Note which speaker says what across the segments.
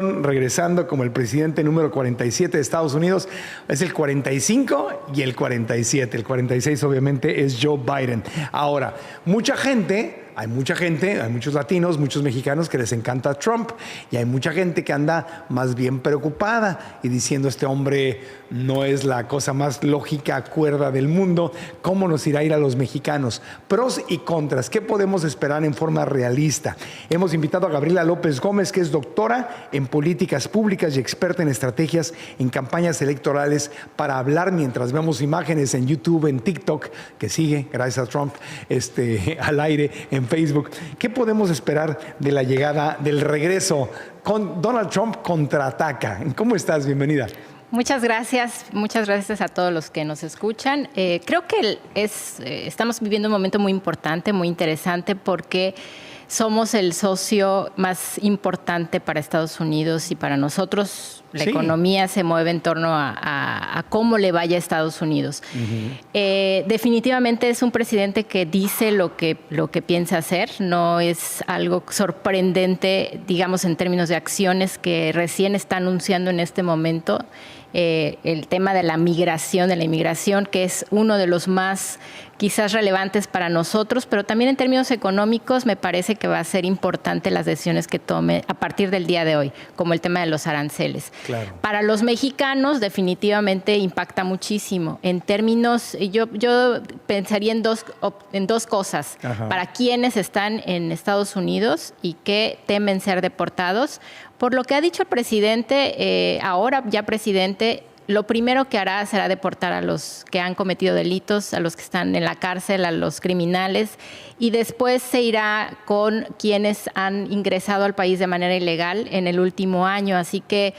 Speaker 1: regresando como el presidente número 47 de Estados Unidos. Es el 45 y el 47. El 46 obviamente es Joe Biden. Ahora, hay muchos latinos, muchos mexicanos que les encanta Trump, y hay mucha gente que anda más bien preocupada y diciendo: este hombre no es la cosa más lógica, cuerda del mundo. ¿Cómo nos irá a ir a los mexicanos? Pros y contras. ¿Qué podemos esperar en forma realista? Hemos invitado a Gabriela López Gómez, que es doctora en políticas públicas y experta en estrategias en campañas electorales, para hablar mientras vemos imágenes en YouTube, en TikTok, que sigue, gracias a Trump, al aire, en Facebook. ¿Qué podemos esperar de la llegada, del regreso con Donald Trump contraataca? ¿Cómo estás? Bienvenida.
Speaker 2: Muchas gracias a todos los que nos escuchan. Creo que estamos viviendo un momento muy importante, muy interesante, porque somos el socio más importante para Estados Unidos y para nosotros. La economía se mueve en torno a cómo le vaya a Estados Unidos. Definitivamente es un presidente que dice lo que piensa hacer. No es algo sorprendente, digamos, en términos de acciones que recién está anunciando en este momento. El tema de la inmigración, que es uno de los más quizás relevantes para nosotros, pero también en términos económicos me parece que va a ser importante las decisiones que tome a partir del día de hoy, como el tema de los aranceles.
Speaker 1: Claro.
Speaker 2: Para los mexicanos definitivamente impacta muchísimo. En términos, yo pensaría en dos cosas.
Speaker 1: Ajá.
Speaker 2: Para quienes están en Estados Unidos y que temen ser deportados. Por lo que ha dicho el presidente, ahora ya presidente, lo primero que hará será deportar a los que han cometido delitos, a los que están en la cárcel, a los criminales, y después se irá con quienes han ingresado al país de manera ilegal en el último año. Así que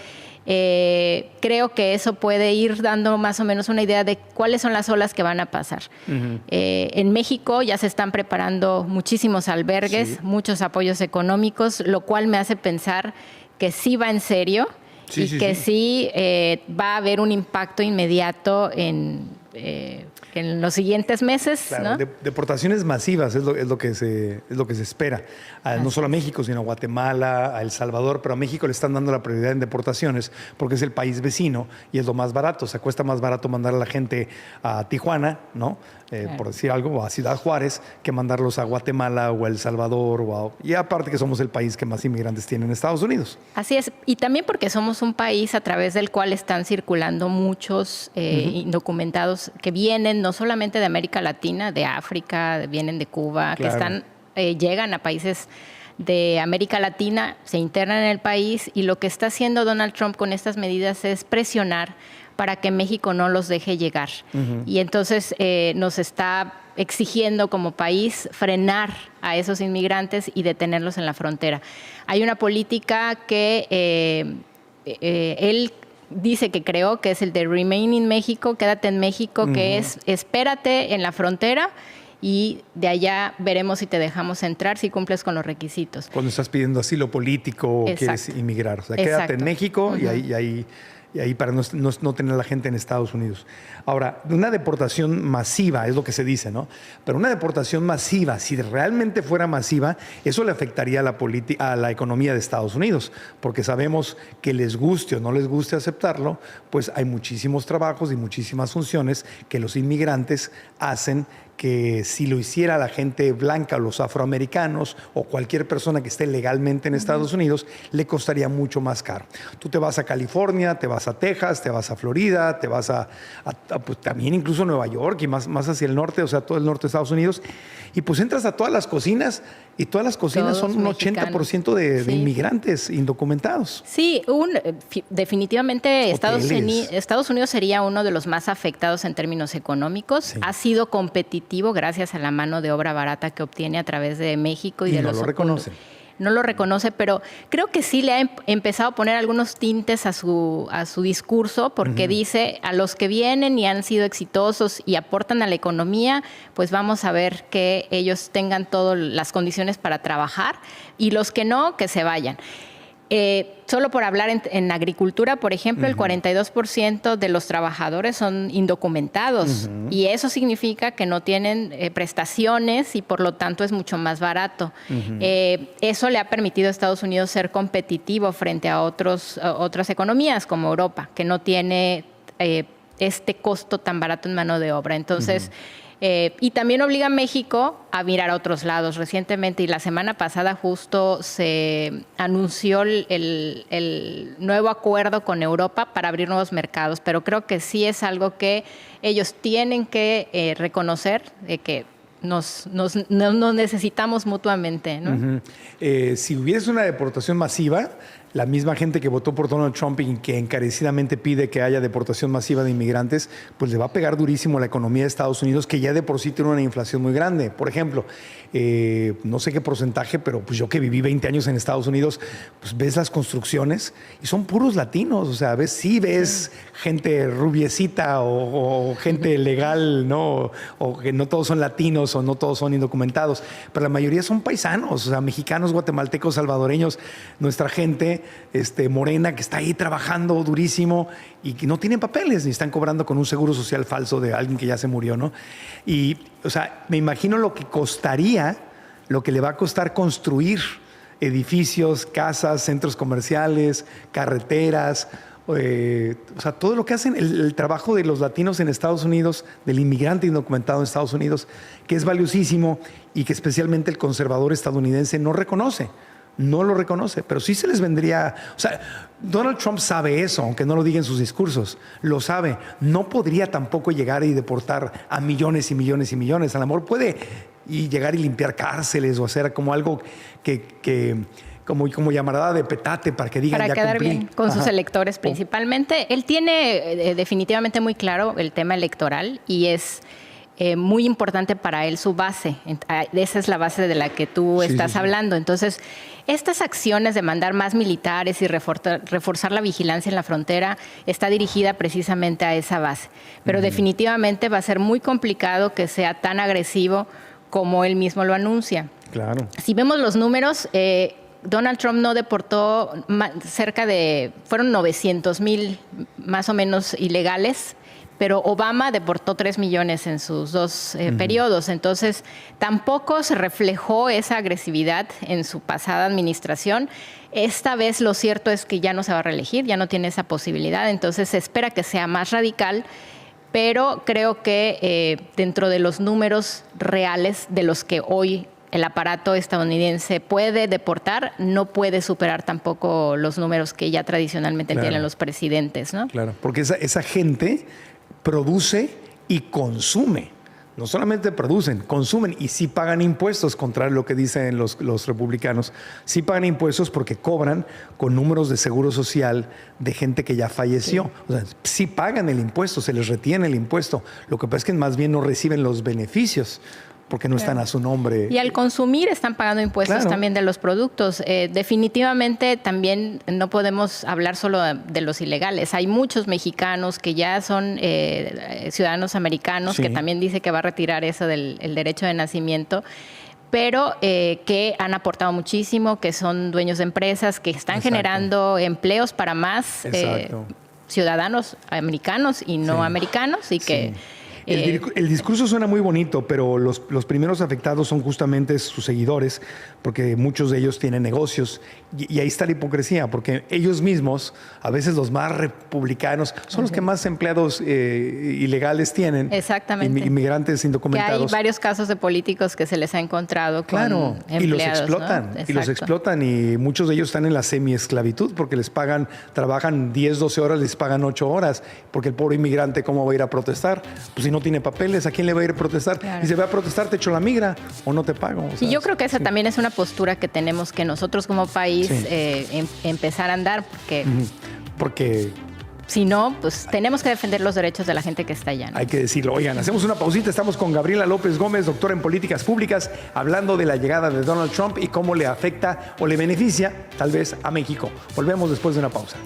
Speaker 2: creo que eso puede ir dando más o menos una idea de cuáles son las olas que van a pasar.
Speaker 1: Uh-huh.
Speaker 2: En México ya se están preparando muchísimos albergues, muchos apoyos económicos, lo cual me hace pensar que sí va en serio sí va a haber un impacto inmediato en los siguientes meses.
Speaker 1: Claro,
Speaker 2: ¿no?
Speaker 1: Deportaciones masivas es lo que se espera. No solo a México, sino a Guatemala, a El Salvador, pero a México le están dando la prioridad en deportaciones porque es el país vecino y es lo más barato. O sea, cuesta más barato mandar a la gente a Tijuana, ¿no? Claro. Por decir algo, o a Ciudad Juárez, que mandarlos a Guatemala o a El Salvador. Y aparte que somos el país que más inmigrantes tiene en Estados Unidos.
Speaker 2: Así es. Y también porque somos un país a través del cual están circulando muchos indocumentados que vienen no solamente de América Latina, de África, vienen de Cuba,
Speaker 1: claro,
Speaker 2: que llegan a países de América Latina, se internan en el país, y lo que está haciendo Donald Trump con estas medidas es presionar para que México no los deje llegar. Uh-huh. Y entonces nos está exigiendo como país frenar a esos inmigrantes y detenerlos en la frontera. Hay una política que él dice que creó, que es el de Remain in México, quédate en México, uh-huh, que es espérate en la frontera y de allá veremos si te dejamos entrar, si cumples con los requisitos.
Speaker 1: Cuando estás pidiendo asilo político o quieres inmigrar. O sea, quédate en México. Uh-huh. y ahí para no tener a la gente en Estados Unidos. Ahora, una deportación masiva es lo que se dice, ¿no? Pero una deportación masiva, si realmente fuera masiva, eso le afectaría a la economía de Estados Unidos, porque sabemos que les guste o no les guste aceptarlo, pues hay muchísimos trabajos y muchísimas funciones que los inmigrantes hacen, que si lo hiciera la gente blanca o los afroamericanos o cualquier persona que esté legalmente en Estados Unidos, le costaría mucho más caro. Tú te vas a California, te vas a Texas, te vas a Florida, te vas pues también incluso Nueva York y más hacia el norte, o sea, todo el norte de Estados Unidos, y pues entras a todas las cocinas y todas las cocinas son un mexicanos. 80% de inmigrantes indocumentados.
Speaker 2: Sí, definitivamente Estados Unidos sería uno de los más afectados en términos económicos. Sí. Ha sido competitivo gracias a la mano de obra barata que obtiene a través de México y de
Speaker 1: no lo reconocen.
Speaker 2: No lo reconoce, pero creo que sí le ha empezado a poner algunos tintes a su discurso, porque dice, a los que vienen y han sido exitosos y aportan a la economía, pues vamos a ver que ellos tengan todas las condiciones para trabajar, y los que no, que se vayan. Solo por hablar en agricultura, por ejemplo, el 42% de los trabajadores son indocumentados y eso significa que no tienen prestaciones y por lo tanto es mucho más barato. Eso le ha permitido a Estados Unidos ser competitivo frente a otras economías como Europa, que no tiene este costo tan barato en mano de obra. Entonces, y también obliga a México a mirar a otros lados. Recientemente y la semana pasada justo se anunció el nuevo acuerdo con Europa para abrir nuevos mercados, pero creo que sí es algo que ellos tienen que reconocer, que nos necesitamos mutuamente, ¿no?
Speaker 1: Si hubiese una deportación masiva, la misma gente que votó por Donald Trump y que encarecidamente pide que haya deportación masiva de inmigrantes, pues le va a pegar durísimo a la economía de Estados Unidos, que ya de por sí tiene una inflación muy grande. Por ejemplo, no sé qué porcentaje, pero pues yo que viví 20 años en Estados Unidos, pues ves las construcciones y son puros latinos. O sea, ves gente rubiecita o gente legal, ¿no? O que no todos son latinos o no todos son indocumentados, pero la mayoría son paisanos, o sea, mexicanos, guatemaltecos, salvadoreños, nuestra gente morena que está ahí trabajando durísimo y que no tienen papeles ni están cobrando con un seguro social falso de alguien que ya se murió, ¿no? Y, o sea, me imagino lo que costaría, lo que le va a costar construir edificios, casas, centros comerciales, carreteras, o sea, todo lo que hacen, el trabajo de los latinos en Estados Unidos, del inmigrante indocumentado en Estados Unidos, que es valiosísimo y que especialmente el conservador estadounidense no reconoce. No lo reconoce, pero sí se les vendría... O sea, Donald Trump sabe eso, aunque no lo diga en sus discursos. Lo sabe. No podría tampoco llegar y deportar a millones y millones y millones. A lo mejor puede llegar y limpiar cárceles o hacer como algo como llamarada de petate para que digan
Speaker 2: para
Speaker 1: ya
Speaker 2: quedar
Speaker 1: cumplí.
Speaker 2: Bien con sus electores principalmente. Él tiene definitivamente muy claro el tema electoral y es... muy importante para él su base. Esa es la base de la que tú estás hablando. Entonces, estas acciones de mandar más militares y reforzar la vigilancia en la frontera está dirigida precisamente a esa base. Pero definitivamente va a ser muy complicado que sea tan agresivo como él mismo lo anuncia.
Speaker 1: Claro.
Speaker 2: Si vemos los números, Donald Trump no deportó fueron 900,000 más o menos ilegales, pero Obama deportó 3 millones en sus dos periodos. Entonces, tampoco se reflejó esa agresividad en su pasada administración. Esta vez lo cierto es que ya no se va a reelegir, ya no tiene esa posibilidad. Entonces, se espera que sea más radical, pero creo que dentro de los números reales de los que hoy el aparato estadounidense puede deportar, no puede superar tampoco los números que ya tradicionalmente tienen los presidentes, ¿no?
Speaker 1: Claro, porque esa gente produce y consume. No solamente producen, consumen y sí pagan impuestos, contrario a lo que dicen los republicanos. Sí pagan impuestos porque cobran con números de seguro social de gente que ya falleció. Sí. O sea, sí pagan el impuesto, se les retiene el impuesto. Lo que pasa es que más bien no reciben los beneficios porque no están a su nombre.
Speaker 2: Y al consumir están pagando impuestos también de los productos. Definitivamente también no podemos hablar solo de los ilegales. Hay muchos mexicanos que ya son ciudadanos americanos, que también dice que va a retirar eso del derecho de nacimiento, pero que han aportado muchísimo, que son dueños de empresas, que están generando empleos para más ciudadanos americanos y no americanos y que...
Speaker 1: El discurso suena muy bonito, pero los primeros afectados son justamente sus seguidores, porque muchos de ellos tienen negocios. Y ahí está la hipocresía, porque ellos mismos, a veces los más republicanos, son los que más empleados ilegales tienen.
Speaker 2: Exactamente.
Speaker 1: Inmigrantes indocumentados.
Speaker 2: Que hay varios casos de políticos que se les ha encontrado con empleados.
Speaker 1: Y los explotan. ¿No? Y los explotan. Y muchos de ellos están en la semi-esclavitud, porque les pagan, trabajan 10, 12 horas, les pagan 8 horas. Porque el pobre inmigrante, ¿cómo va a ir a protestar? Pues si no tiene papeles, ¿a quién le va a ir a protestar? Y se va a protestar, te echo la migra o no te pago. O sea,
Speaker 2: y yo creo que esa también es una postura que tenemos que nosotros como país empezar a andar,
Speaker 1: porque
Speaker 2: si no, pues tenemos que defender los derechos de la gente que está allá, ¿no?
Speaker 1: Hay que decirlo. Oigan, hacemos una pausita. Estamos con Gabriela López Gómez, doctora en políticas públicas, hablando de la llegada de Donald Trump y cómo le afecta o le beneficia, tal vez, a México. Volvemos después de una pausa.